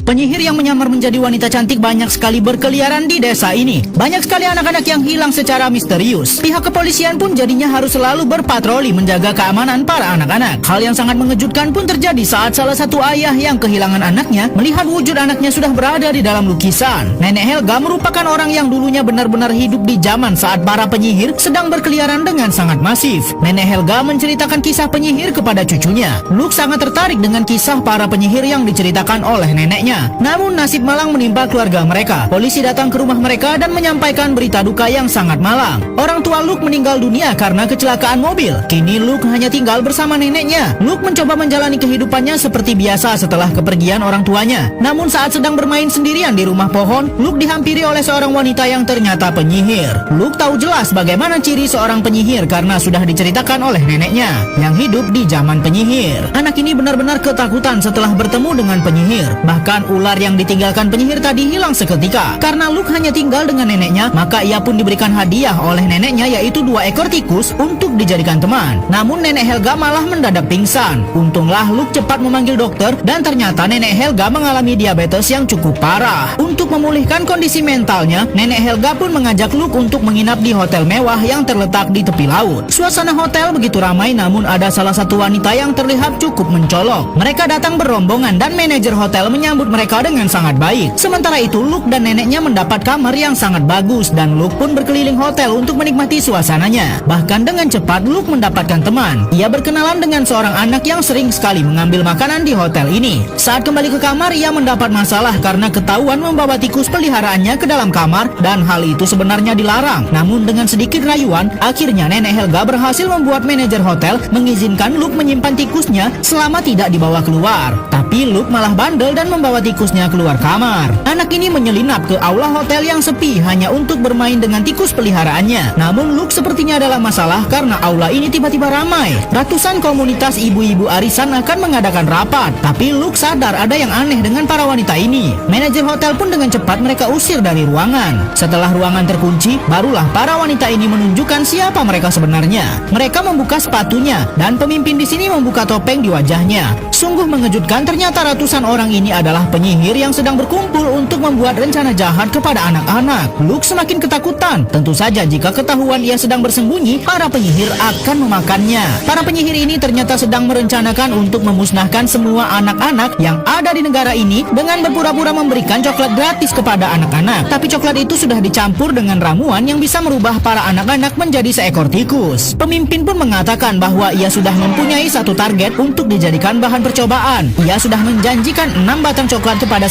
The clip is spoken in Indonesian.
Penyihir yang menyamar menjadi wanita cantik banyak sekali berkeliaran di desa ini. Banyak sekali anak-anak yang hilang secara misterius. Pihak kepolisian pun jadinya harus selalu berpatroli menjaga keamanan para anak-anak. Hal yang sangat mengejutkan pun terjadi saat salah satu ayah yang kehilangan anaknya melihat wujud anaknya sudah berada di dalam lukisan. Nenek Helga merupakan orang yang dulunya benar-benar hidup di zaman saat para penyihir sedang berkeliaran dengan sangat masif. Nenek Helga menceritakan kisah penyihir kepada cucunya. Luke sangat tertarik dengan kisah para penyihir yang diceritakan oleh neneknya. Namun nasib malang menimpa keluarga mereka. Polisi datang ke rumah mereka dan menyampaikan berita duka yang sangat malang. Orang tua Luke meninggal dunia karena kecelakaan mobil. Kini Luke hanya tinggal bersama neneknya. Luke mencoba menjalani kehidupannya seperti biasa setelah kepergian orang tuanya. Namun saat sedang bermain sendirian di rumah pohon, Luke dihampiri oleh seorang wanita yang ternyata penyihir. Luke tahu jelas bagaimana ciri seorang penyihir karena sudah diceritakan oleh neneknya yang hidup di zaman penyihir. Anak ini benar-benar ketakutan setelah bertemu dengan penyihir. Bahkan ular yang ditinggalkan penyihir tadi hilang seketika. Karena Luke hanya tinggal dengan neneknya, maka ia pun diberikan hadiah oleh neneknya, yaitu 2 ekor tikus untuk dijadikan teman. Namun nenek Helga malah mendadak pingsan. Untunglah Luke cepat memanggil dokter dan ternyata nenek Helga mengalami diabetes yang cukup parah. Untuk memulihkan kondisi mentalnya, nenek Helga pun mengajak Luke untuk menginap di hotel mewah yang terletak di tepi laut. Suasana hotel begitu ramai, namun ada salah satu wanita yang terlihat cukup mencolok. Mereka datang berombongan dan manajer hotel menyambut mereka dengan sangat baik. Sementara itu Luke dan neneknya mendapat kamar yang sangat bagus dan Luke pun berkeliling hotel untuk menikmati suasananya. Bahkan dengan cepat Luke mendapatkan teman. Ia berkenalan dengan seorang anak yang sering sekali mengambil makanan di hotel ini. Saat kembali ke kamar, ia mendapat masalah karena ketahuan membawa tikus peliharaannya ke dalam kamar dan hal itu sebenarnya dilarang. Namun dengan sedikit rayuan, akhirnya nenek Helga berhasil membuat manajer hotel mengizinkan Luke menyimpan tikusnya selama tidak dibawa keluar. Tapi Luke malah bandel dan membawa tikusnya keluar kamar. Anak ini menyelinap ke aula hotel yang sepi hanya untuk bermain dengan tikus peliharaannya. Namun Luke sepertinya adalah masalah karena aula ini tiba-tiba ramai. Ratusan komunitas ibu-ibu arisan akan mengadakan rapat. Tapi Luke sadar ada yang aneh dengan para wanita ini. Manajer hotel pun dengan cepat mereka usir dari ruangan. Setelah ruangan terkunci, barulah para wanita ini menunjukkan siapa mereka sebenarnya. Mereka membuka sepatunya dan pemimpin di sini membuka topeng di wajahnya. Sungguh mengejutkan, ternyata ratusan orang ini adalah penyihir yang sedang berkumpul untuk membuat rencana jahat kepada anak-anak. Luke semakin ketakutan. Tentu saja jika ketahuan ia sedang bersembunyi, para penyihir akan memakannya. Para penyihir ini ternyata sedang merencanakan untuk memusnahkan semua anak-anak yang ada di negara ini dengan berpura-pura memberikan coklat gratis kepada anak-anak. Tapi coklat itu sudah dicampur dengan ramuan yang bisa merubah para anak-anak menjadi seekor tikus. Pemimpin pun mengatakan bahwa ia sudah mempunyai satu target untuk dijadikan bahan percobaan. Ia sudah menjanjikan 6 batang coklat kepada